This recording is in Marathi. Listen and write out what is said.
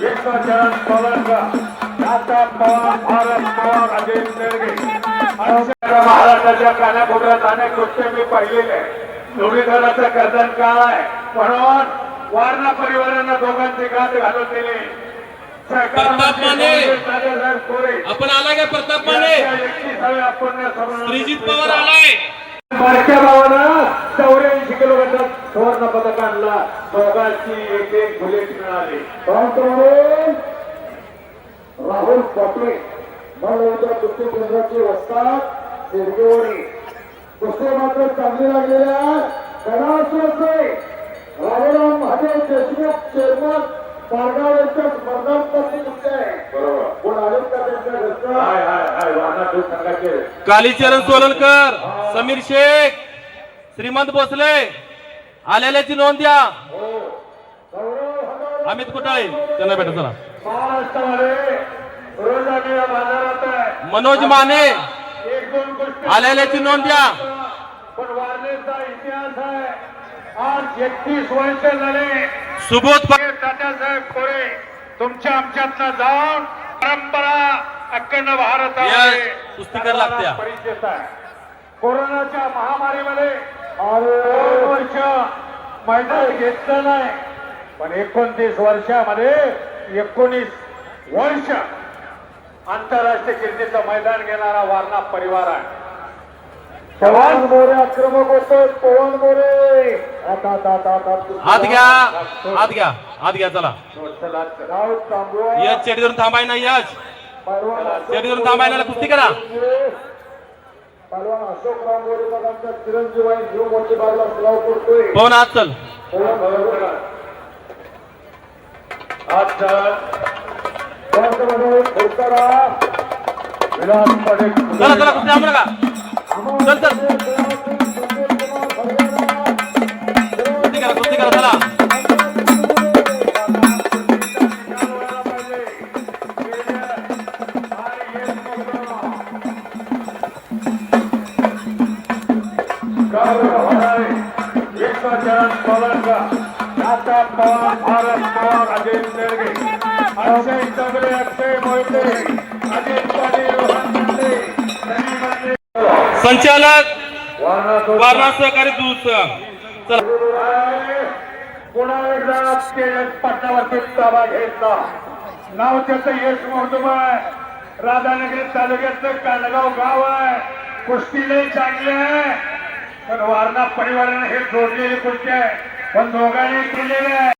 विश्वचरण सोलंका, नाथा पवार, भारत पवार, अजय नेरगे. महाराष्ट्राच्या कानाकोपऱ्यात अनेक गोष्टी मी पाहिलेल्या आहे. जोडीदाराचं गर्दन काळ आहे म्हणून वारणा परिवारांना दोघांचे गाठ घालून दिले. प्रताप माने आपण आला का? प्रताप माने श्रीजित पवार आलाय. बारक्या भावानं 84 किलो गटात सुवर्ण पदक आणला. दोघांची एक बुलेट मिळाली. राहुल पाटील मनोरंजन कुस्ती केंद्राची वस्ताद शिरगेवाडी. कुस्ती मात्र चांगली लागलेल्या गणासोचे राजाराम महादेव देशमुख चेअरमन पारगाव यांच्या स्पर्धांपत्ती कुस्ती आहे. बरोबर कोण आलेत का त्यांच्या घरचं? हाय हाय हाय वाहना दूध सांगायचे. कालीचरण सोलनकर, समीर शेख, श्रीमंत भोसले आलेल्याची नोंद द्या. अमित कुटाळे त्यांना भेटा चला. महाराष्ट्रामध्ये रोज आम्ही या बाजारात आहे. मनोज माने 1-2 गोष्टी आलेल्याची नोंद द्या. पण वारणेचा इतिहास आहे. आज 31 वर्ष झाले. सुबोध तात्यासाहेब खोरे तुमच्या आमच्यातनं जाऊन परंपरा अखंड भारतामध्ये कुस्तीकर लागत्या. परिचित आहे. कोरोनाच्या महामारीमध्ये 2 वर्ष मैदान घेतलं नाही पण 29 वर्षामध्ये 19 वर्ष आंतरराष्ट्रीय कीर्तीचं मैदान घेणारा वारणा परिवार आहे. पवन मोरे आक्रमक होतो. पवन मोरे हात घ्या, हात घ्या, हात घ्या चला. यश चेडी धरून थांबाय ना. यश चेडी धरून थांबाय ना. कुस्ती करा. पहलवान अशोक रामगोरे पदांचा चिरंजीव आहे. जीव मोठी बाजूला सराव करतोय. पवन हात चल. चला चला कुस्ती थांबू नका. चल चल कुस्ती करा चला. विश्वचरण सोलंका, नाथा पवार, भारत पवार, अजय नेरगे, अक्षय चौगले, अक्षय मोहिते, अजित पाटील, रोहन मुंडे, सनी मंडे. संचालक वारणा सहकारी दूध संघ. पुन्हा एकदा पट्टावरती ताबा घेतला. नाव त्याचं यश महोत्सव आहे. राधानगरी तालुक्याचं कांडगाव गाव आहे. कुस्ती लई चांगली आहे पण वारणा परिवाराने हे जोडलेली कुस्ती आहे. पण दोघांनी केलेली आहे.